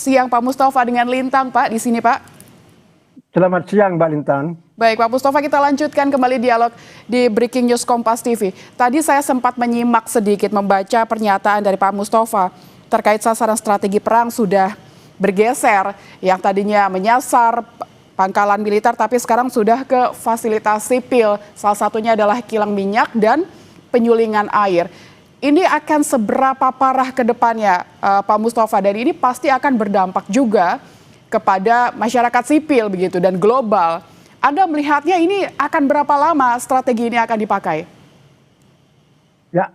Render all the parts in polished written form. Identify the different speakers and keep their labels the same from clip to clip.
Speaker 1: Siang Pak Mustafa dengan Lintang, Pak, di sini, Pak.
Speaker 2: Selamat siang, Mbak Lintang.
Speaker 1: Baik, Pak Mustafa, kita lanjutkan kembali dialog di Breaking News Kompas TV. Tadi saya sempat menyimak sedikit, membaca pernyataan dari Pak Mustafa terkait sasaran strategi perang sudah bergeser, yang tadinya menyasar pangkalan militer, tapi sekarang sudah ke fasilitas sipil. Salah satunya adalah kilang minyak dan penyulingan air. Ini akan seberapa parah ke depannya, Pak Mustafa, dan ini pasti akan berdampak juga kepada masyarakat sipil begitu dan global. Anda melihatnya ini akan berapa lama strategi ini akan dipakai?
Speaker 2: Ya,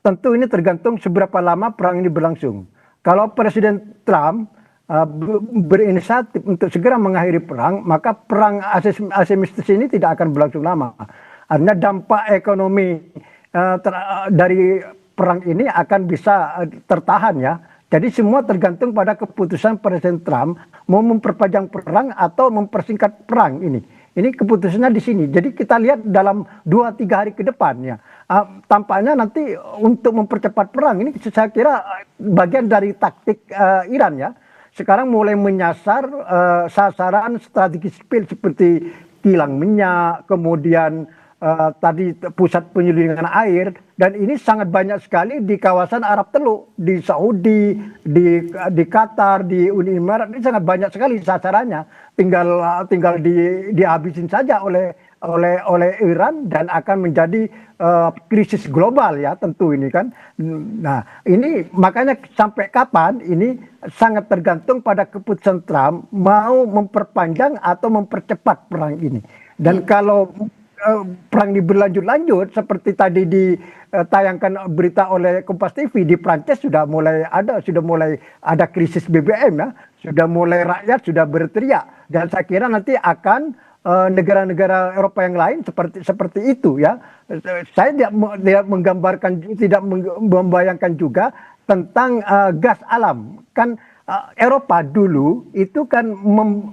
Speaker 2: tentu ini tergantung seberapa lama perang ini berlangsung. Kalau Presiden Trump berinisiatif untuk segera mengakhiri perang, maka perang asimetris ini tidak akan berlangsung lama. Artinya dampak ekonomi dari perang ini akan bisa tertahan ya. Jadi semua tergantung pada keputusan Presiden Trump mau memperpanjang perang atau mempersingkat perang ini. Ini keputusannya di sini. Jadi kita lihat dalam 2-3 hari ke depan ya. Tampaknya nanti untuk mempercepat perang ini saya kira bagian dari taktik Iran ya. Sekarang mulai menyasar sasaran strategi sipil seperti kilang minyak, kemudian tadi pusat penyulingan air, dan ini sangat banyak sekali di kawasan Arab Teluk, di Saudi, di Qatar, di Uni Emirat. Ini sangat banyak sekali sasarannya. Tinggal dihabisin saja oleh Iran dan akan menjadi krisis global ya tentu ini kan. Nah ini makanya sampai kapan ini sangat tergantung pada keputusan Trump mau memperpanjang atau mempercepat perang ini. Dan kalau perang ini berlanjut-lanjut seperti tadi ditayangkan berita oleh Kompas TV, di Prancis sudah mulai ada krisis BBM ya, sudah mulai rakyat sudah berteriak, dan saya kira nanti akan negara-negara Eropa yang lain seperti itu ya. Saya tidak membayangkan juga tentang gas alam. Kan Eropa dulu itu kan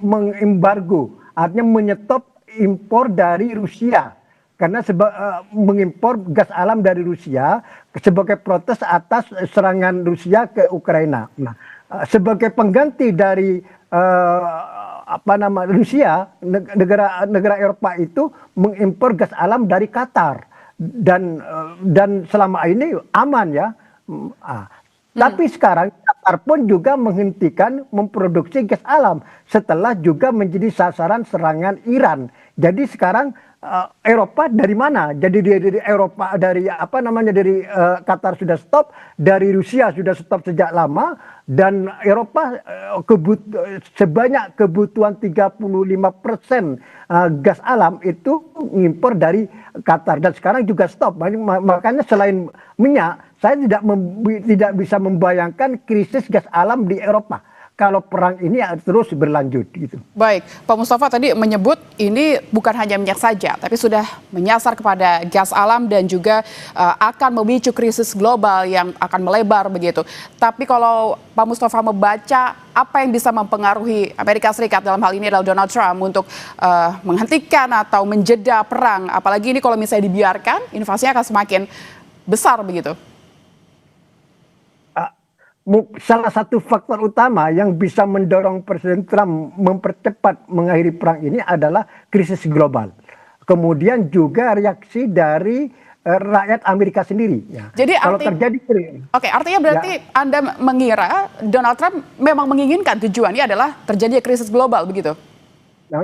Speaker 2: mengembargo, artinya menyetop impor dari Rusia karena mengimpor gas alam dari Rusia sebagai protes atas serangan Rusia ke Ukraina. Nah, sebagai pengganti dari Rusia, negara Eropa itu mengimpor gas alam dari Qatar dan selama ini aman ya. Tapi sekarang Qatar pun juga menghentikan memproduksi gas alam setelah juga menjadi sasaran serangan Iran. Jadi sekarang Eropa dari mana? Jadi dari Eropa dari Qatar sudah stop, dari Rusia sudah stop sejak lama, dan Eropa sebanyak kebutuhan 35% gas alam itu mengimpor dari Qatar, dan sekarang juga stop. Makanya selain minyak, saya tidak bisa membayangkan krisis gas alam di Eropa kalau perang ini terus berlanjut gitu.
Speaker 1: Baik, Pak Mustafa tadi menyebut ini bukan hanya minyak saja, tapi sudah menyasar kepada gas alam dan juga akan memicu krisis global yang akan melebar begitu. Tapi kalau Pak Mustafa membaca apa yang bisa mempengaruhi Amerika Serikat, dalam hal ini adalah Donald Trump, untuk menghentikan atau menjeda perang, apalagi ini kalau misalnya dibiarkan, invasinya akan semakin besar begitu.
Speaker 2: Salah satu faktor utama yang bisa mendorong Presiden Trump mempercepat mengakhiri perang ini adalah krisis global. Kemudian juga reaksi dari rakyat Amerika sendiri. Ya.
Speaker 1: Jadi artinya berarti ya, Anda mengira Donald Trump memang menginginkan tujuannya adalah terjadi krisis global begitu?
Speaker 2: Nah,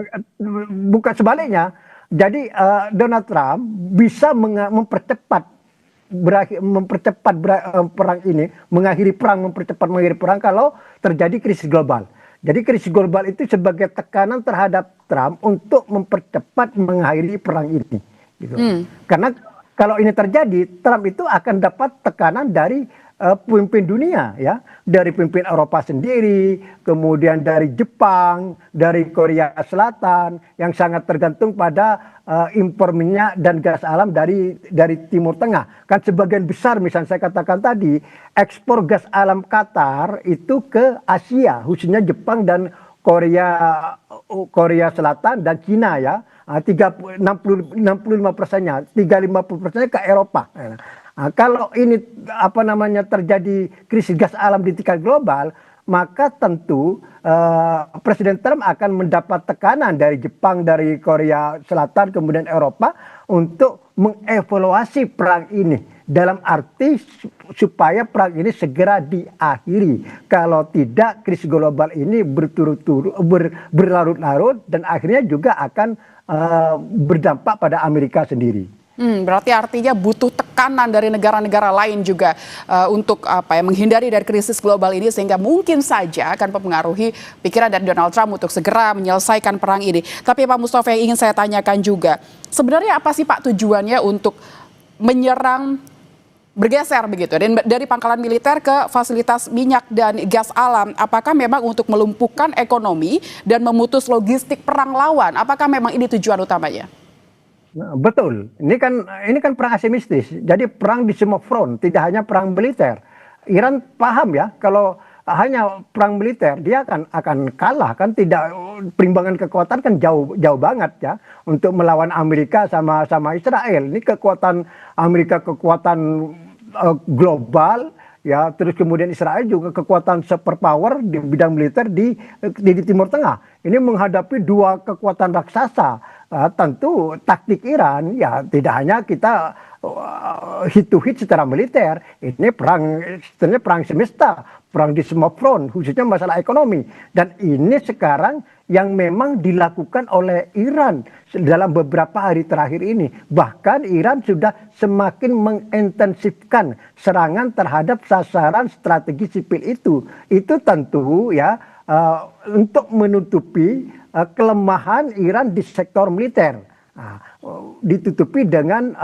Speaker 2: bukan sebaliknya. Jadi Donald Trump bisa mempercepat perang ini, mempercepat mengakhiri perang kalau terjadi krisis global. Jadi krisis global itu sebagai tekanan terhadap Trump untuk mempercepat mengakhiri perang ini. Gitu. Karena kalau ini terjadi, Trump itu akan dapat tekanan dari pemimpin dunia ya, dari pemimpin Eropa sendiri, kemudian dari Jepang, dari Korea Selatan yang sangat tergantung pada impor minyak dan gas alam dari Timur Tengah. Kan sebagian besar, misalnya saya katakan tadi, ekspor gas alam Qatar itu ke Asia, khususnya Jepang dan Korea Selatan dan Cina ya. 65%-nya, 50%-nya ke Eropa. Nah, kalau ini terjadi krisis gas alam di tingkat global, maka tentu Presiden Trump akan mendapat tekanan dari Jepang, dari Korea Selatan, kemudian Eropa untuk mengevaluasi perang ini. Dalam arti supaya perang ini segera diakhiri. Kalau tidak, krisis global ini berlarut-larut dan akhirnya juga akan berdampak pada Amerika sendiri.
Speaker 1: Berarti artinya butuh tekanan dari negara-negara lain juga untuk menghindari dari krisis global ini, sehingga mungkin saja akan mempengaruhi pikiran dari Donald Trump untuk segera menyelesaikan perang ini. Tapi Pak Mustafa, yang ingin saya tanyakan juga, sebenarnya apa sih Pak tujuannya untuk menyerang, bergeser begitu dari pangkalan militer ke fasilitas minyak dan gas alam? Apakah memang untuk melumpuhkan ekonomi dan memutus logistik perang lawan? Apakah memang ini tujuan utamanya?
Speaker 2: Nah, betul, ini kan perang asimetris. Jadi perang di semua front, tidak hanya perang militer. Iran paham ya, kalau hanya perang militer dia akan kalah, kan tidak, perimbangan kekuatan kan jauh banget ya untuk melawan Amerika sama Israel. Ini kekuatan Amerika, kekuatan global ya, terus kemudian Israel juga kekuatan superpower di bidang militer di Timur Tengah. Ini menghadapi dua kekuatan raksasa. Tentu taktik Iran ya tidak hanya kita hit to hit secara militer. Ini sebenarnya perang semesta, perang di semua front, khususnya masalah ekonomi. Dan ini sekarang yang memang dilakukan oleh Iran dalam beberapa hari terakhir ini. Bahkan Iran sudah semakin mengintensifkan serangan terhadap sasaran strategi sipil itu. Itu tentu ya untuk menutupi kelemahan Iran di sektor militer. Ditutupi dengan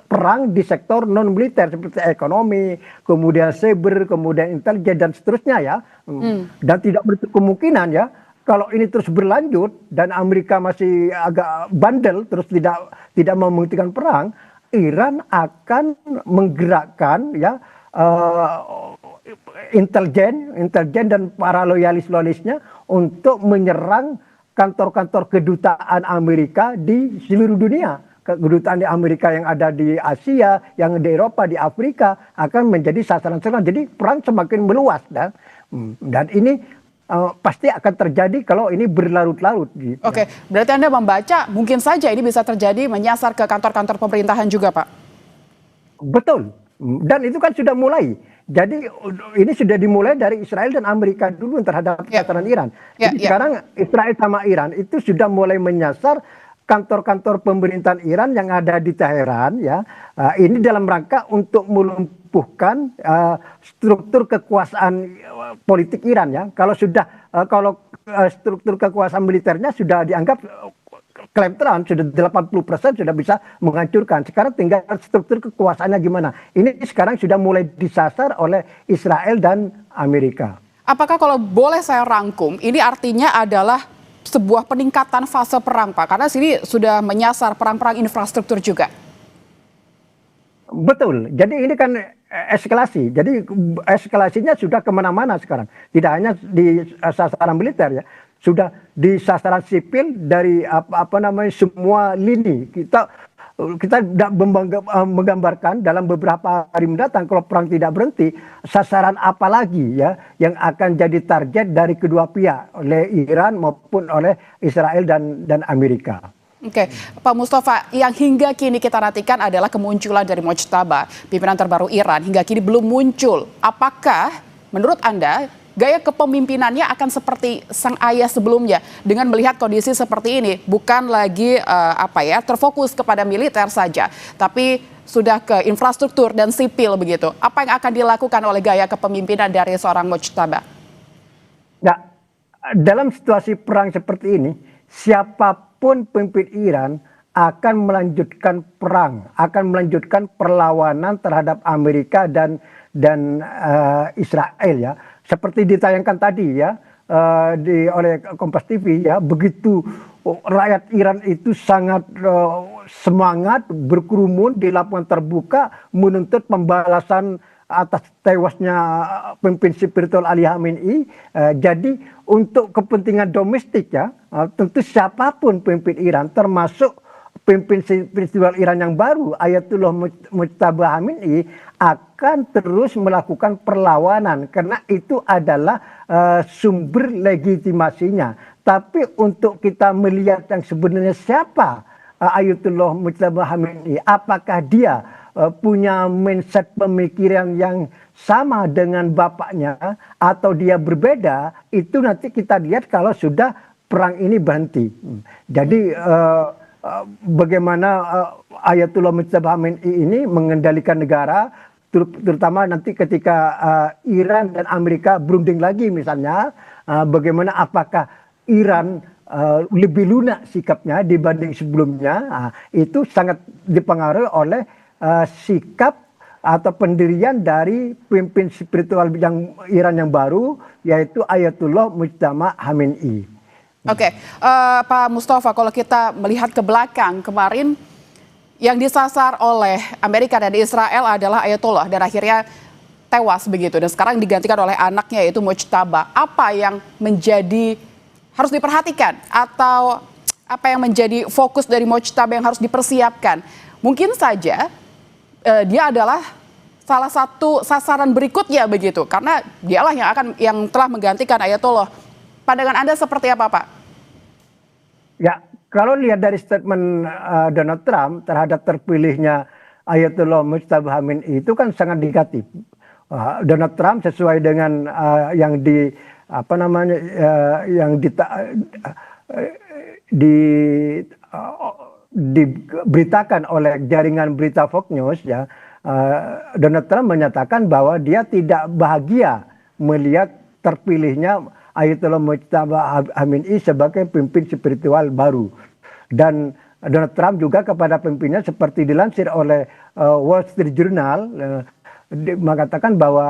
Speaker 2: perang di sektor non militer seperti ekonomi, kemudian cyber, kemudian intelijen dan seterusnya ya. Dan tidak menutup kemungkinan ya, kalau ini terus berlanjut dan Amerika masih agak bandel terus tidak mau menghentikan perang, Iran akan menggerakkan ya intelijen dan para loyalis-loyalisnya untuk menyerang kantor-kantor kedutaan Amerika di seluruh dunia. Kedutaan di Amerika yang ada di Asia, yang di Eropa, di Afrika akan menjadi sasaran serangan. Jadi perang semakin meluas dan ini pasti akan terjadi kalau ini berlarut-larut. Gitu.
Speaker 1: Oke, berarti Anda membaca mungkin saja ini bisa terjadi menyasar ke kantor-kantor pemerintahan juga, Pak?
Speaker 2: Betul, dan itu kan sudah mulai. Jadi ini sudah dimulai dari Israel dan Amerika dulu terhadap tatanan Iran. Jadi sekarang Israel sama Iran itu sudah mulai menyasar kantor-kantor pemerintahan Iran yang ada di Teheran ya. Ini dalam rangka untuk melumpuhkan struktur kekuasaan politik Iran ya. Kalau struktur kekuasaan militernya sudah dianggap klaim Trump sudah 80% sudah bisa menghancurkan. Sekarang tinggal struktur kekuasaannya gimana. Ini sekarang sudah mulai disasar oleh Israel dan Amerika.
Speaker 1: Apakah kalau boleh saya rangkum, ini artinya adalah sebuah peningkatan fase perang, Pak? Karena sini sudah menyasar perang-perang infrastruktur juga.
Speaker 2: Betul. Jadi ini kan eskalasi. Jadi eskalasinya sudah kemana-mana sekarang. Tidak hanya di sasaran militer ya. Sudah di sasaran sipil dari semua lini. Kita tidak menggambarkan dalam beberapa hari mendatang kalau perang tidak berhenti, sasaran apa lagi ya yang akan jadi target dari kedua pihak, oleh Iran maupun oleh Israel dan Amerika.
Speaker 1: Oke, Pak Mustafa, yang hingga kini kita nantikan adalah kemunculan dari Mojtaba, pimpinan terbaru Iran, hingga kini belum muncul. Apakah menurut Anda gaya kepemimpinannya akan seperti sang ayah sebelumnya dengan melihat kondisi seperti ini, bukan lagi terfokus kepada militer saja, tapi sudah ke infrastruktur dan sipil begitu. Apa yang akan dilakukan oleh gaya kepemimpinan dari seorang Mojtaba?
Speaker 2: Nah, dalam situasi perang seperti ini, siapapun pemimpin Iran akan melanjutkan perang, akan melanjutkan perlawanan terhadap Amerika dan Israel ya. Seperti ditayangkan tadi ya oleh Kompas TV ya, begitu rakyat Iran itu sangat semangat berkerumun di lapangan terbuka menuntut pembalasan atas tewasnya pemimpin spiritual Ali Khamenei. Jadi untuk kepentingan domestik ya, tentu siapapun pemimpin Iran termasuk pemimpin spiritual Iran yang baru, Ayatullah Mujtaba Khamenei, akan terus melakukan perlawanan karena itu adalah sumber legitimasinya. Tapi untuk kita melihat yang sebenarnya siapa Ayatullah Mujtaba Khamenei, apakah dia punya mindset pemikiran yang sama dengan bapaknya atau dia berbeda, itu nanti kita lihat kalau sudah perang ini berhenti. Jadi bagaimana Ayatullah Mujtaba Khamenei ini mengendalikan negara, terutama nanti ketika Iran dan Amerika berunding lagi misalnya, bagaimana apakah Iran lebih lunak sikapnya dibanding sebelumnya, itu sangat dipengaruhi oleh sikap atau pendirian dari pemimpin spiritual yang Iran yang baru, yaitu Ayatullah Mujtaba Khamenei.
Speaker 1: Oke, Pak Mustafa, kalau kita melihat ke belakang kemarin yang disasar oleh Amerika dan Israel adalah Ayatollah dan akhirnya tewas begitu, dan sekarang digantikan oleh anaknya yaitu Mujtaba. Apa yang menjadi harus diperhatikan atau apa yang menjadi fokus dari Mujtaba yang harus dipersiapkan? Mungkin saja dia adalah salah satu sasaran berikutnya begitu, karena dialah yang telah menggantikan Ayatollah. Pandangan Anda seperti apa, Pak?
Speaker 2: Ya, kalau lihat dari statement Donald Trump terhadap terpilihnya Ayatollah Mujtaba Khamenei itu kan sangat negatif. Donald Trump sesuai dengan yang diberitakan oleh jaringan berita Fox News, ya, Donald Trump menyatakan bahwa dia tidak bahagia melihat terpilihnya Ayatollah Mujtaba Khamenei sebagai pemimpin spiritual baru. Dan Donald Trump juga kepada pemimpinnya seperti dilansir oleh Wall Street Journal mengatakan bahwa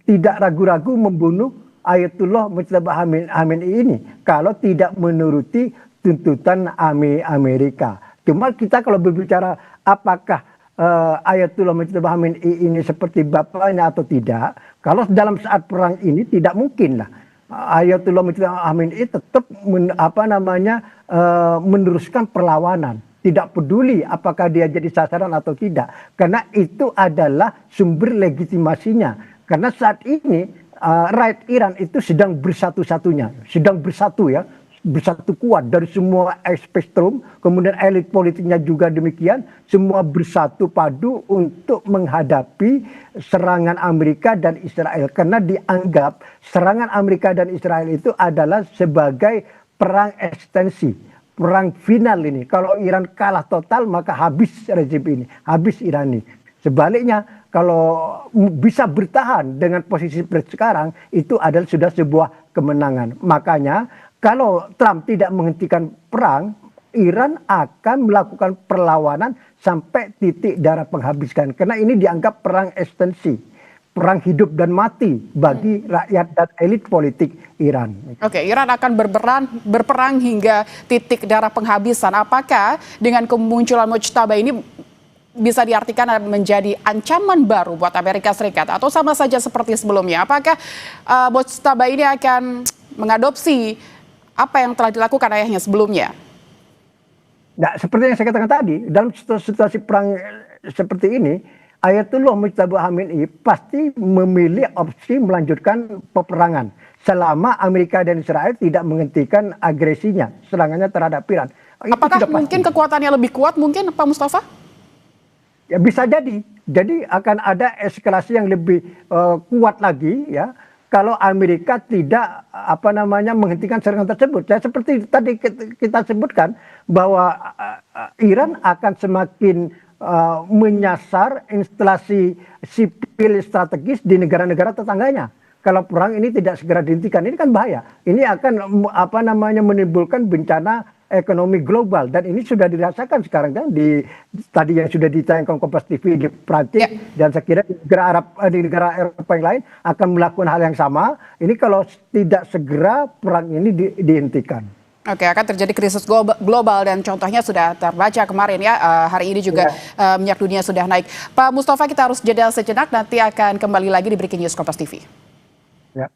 Speaker 2: tidak ragu-ragu membunuh Ayatollah Mujtaba Khamenei ini kalau tidak menuruti tuntutan Amerika. Cuma kita kalau berbicara apakah Ayatollah Mujtaba Khamenei ini seperti bapaknya atau tidak, kalau dalam saat perang ini tidak mungkin lah Ayatollah Mujtaba Khamenei tetap meneruskan perlawanan, tidak peduli apakah dia jadi sasaran atau tidak, karena itu adalah sumber legitimasinya. Karena saat ini rakyat Iran itu sedang bersatu-satunya, sedang bersatu, ya, bersatu kuat dari semua spektrum, kemudian elit politiknya juga demikian, semua bersatu padu untuk menghadapi serangan Amerika dan Israel, karena dianggap serangan Amerika dan Israel itu adalah sebagai perang ekstensi, perang final ini. Kalau Iran kalah total maka habis rezim ini, habis Iran ini. Sebaliknya kalau bisa bertahan dengan posisi sekarang itu adalah sudah sebuah kemenangan. Makanya kalau Trump tidak menghentikan perang, Iran akan melakukan perlawanan sampai titik darah penghabiskan. Karena ini dianggap perang ekstensi, perang hidup dan mati bagi rakyat dan elit politik Iran.
Speaker 1: Oke, Iran akan berperang hingga titik darah penghabisan. Apakah dengan kemunculan Mujtaba ini bisa diartikan menjadi ancaman baru buat Amerika Serikat atau sama saja seperti sebelumnya? Apakah Mujtaba ini akan mengadopsi apa yang telah dilakukan ayahnya sebelumnya?
Speaker 2: Nah, seperti yang saya katakan tadi, dalam situasi perang seperti ini, Ayatullah Mujtaba Khamenei pasti memilih opsi melanjutkan peperangan selama Amerika dan Israel tidak menghentikan agresinya, serangannya terhadap Iran.
Speaker 1: Apakah mungkin kekuatannya lebih kuat mungkin, Pak Mustafa?
Speaker 2: Ya, bisa jadi. Jadi akan ada eskalasi yang lebih kuat lagi, ya, kalau Amerika tidak menghentikan serangan tersebut. Ya, seperti tadi kita sebutkan bahwa Iran akan semakin menyasar instalasi sipil strategis di negara-negara tetangganya. Kalau perang ini tidak segera dihentikan, ini kan bahaya. Ini akan menimbulkan bencana ekonomi global, dan ini sudah dirasakan sekarang kan tadi yang sudah ditayangkan Kompas TV di Prancis, dan saya kira di negara Eropa yang lain akan melakukan hal yang sama. Ini kalau tidak segera perang ini dihentikan.
Speaker 1: Oke, akan terjadi krisis global dan contohnya sudah terbaca kemarin, ya. Hari ini juga minyak dunia sudah naik. Pak Mustafa, kita harus jeda sejenak, nanti akan kembali lagi di Breaking News Kompas TV.
Speaker 2: Ya.